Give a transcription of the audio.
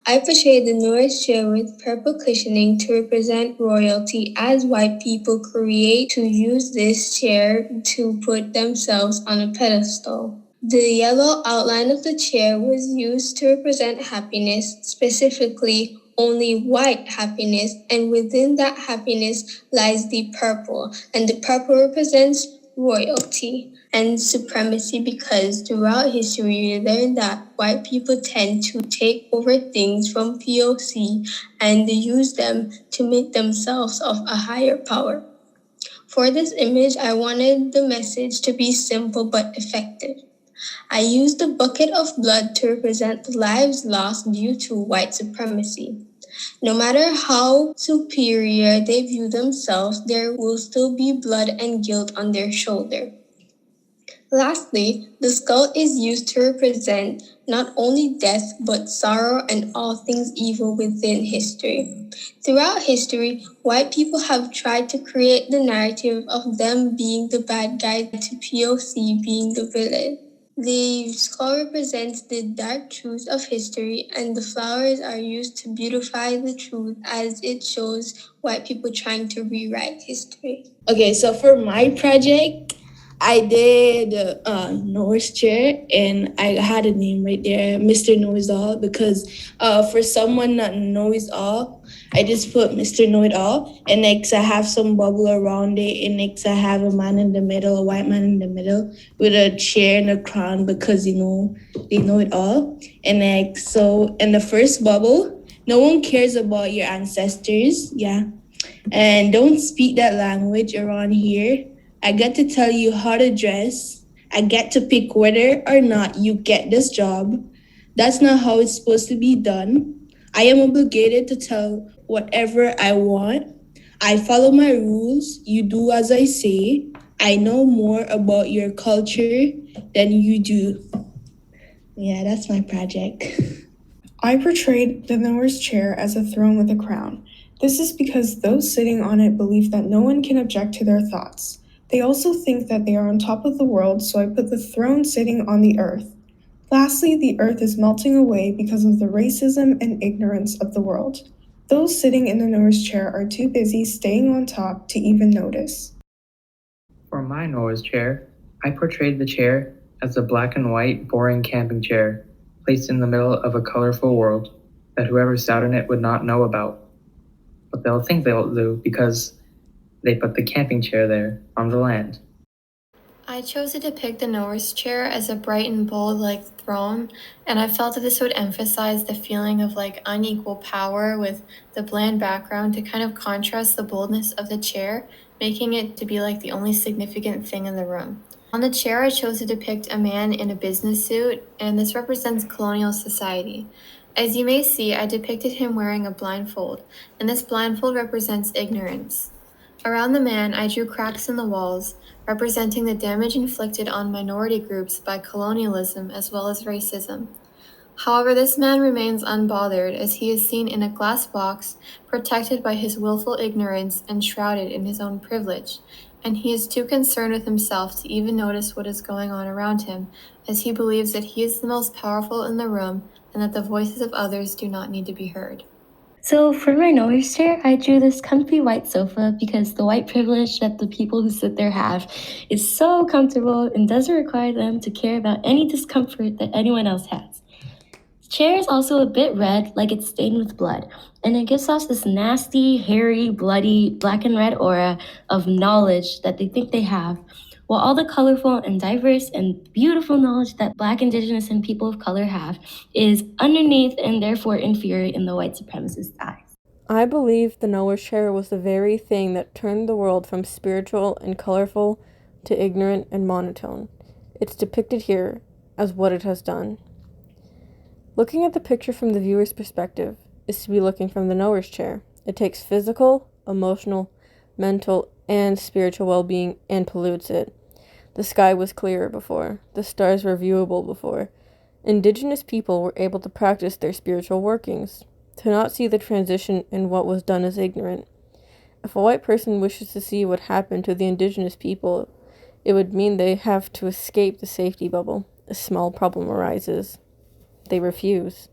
I portrayed the Norris chair with purple cushioning to represent royalty, as white people create to use this chair to put themselves on a pedestal. The yellow outline of the chair was used to represent happiness, specifically only white happiness, and within that happiness lies the purple, and the purple represents royalty and supremacy, because throughout history we learned that white people tend to take over things from POC and they use them to make themselves of a higher power. For this image, I wanted the message to be simple but effective. I used the bucket of blood to represent the lives lost due to white supremacy. No matter how superior they view themselves, there will still be blood and guilt on their shoulder. Lastly, the skull is used to represent not only death but sorrow and all things evil within history. Throughout history, white people have tried to create the narrative of them being the bad guy to POC being the villain. The skull represents the dark truth of history, and the flowers are used to beautify the truth as it shows white people trying to rewrite history. Okay, so for my project, I did Norris chair, and I had a name right there, Mr. Knows All, because for someone that knows all, I just put Mr. Know It All, and next I have some bubble around it, and next I have a man in the middle, a white man in the middle, with a chair and a crown, because they know it all. And next, so in the first bubble, no one cares about your ancestors, yeah, and don't speak that language around here. I get to tell you how to dress. I get to pick whether or not you get this job. That's not how it's supposed to be done. I am obligated to tell whatever I want. I follow my rules. You do as I say. I know more about your culture than you do. Yeah, that's my project. I portrayed the Norris chair as a throne with a crown. This is because those sitting on it believe that no one can object to their thoughts. They also think that they are on top of the world, so I put the throne sitting on the earth. Lastly, the earth is melting away because of the racism and ignorance of the world. Those sitting in the Norris chair are too busy staying on top to even notice. For my Noah's chair, I portrayed the chair as a black and white, boring camping chair placed in the middle of a colorful world that whoever sat in it would not know about. But they'll think they'll do because they put the camping chair there on the land. I chose to depict the Norris chair as a bright and bold like throne, and I felt that this would emphasize the feeling of like unequal power with the bland background to kind of contrast the boldness of the chair, making it to be like the only significant thing in the room. On the chair, I chose to depict a man in a business suit, and this represents colonial society. As you may see, I depicted him wearing a blindfold, and this blindfold represents ignorance. Around the man, I drew cracks in the walls, representing the damage inflicted on minority groups by colonialism as well as racism. However, this man remains unbothered as he is seen in a glass box, protected by his willful ignorance and shrouded in his own privilege, and he is too concerned with himself to even notice what is going on around him, as he believes that he is the most powerful in the room and that the voices of others do not need to be heard. So for my Norris chair, I drew this comfy white sofa because the white privilege that the people who sit there have is so comfortable and doesn't require them to care about any discomfort that anyone else has. The chair is also a bit red, like it's stained with blood, and it gives off this nasty, hairy, bloody, black and red aura of knowledge that they think they have, while all the colorful and diverse and beautiful knowledge that Black, Indigenous, and people of color have is underneath and therefore inferior in the white supremacist eyes. I believe the Norris chair was the very thing that turned the world from spiritual and colorful to ignorant and monotone. It's depicted here as what it has done. Looking at the picture from the viewer's perspective is to be looking from the Norris chair. It takes physical, emotional, mental, and spiritual well-being and pollutes it. The sky was clearer before. The stars were viewable before. Indigenous people were able to practice their spiritual workings. To not see the transition in what was done is ignorant. If a white person wishes to see what happened to the indigenous people, it would mean they have to escape the safety bubble. A small problem arises. They refuse.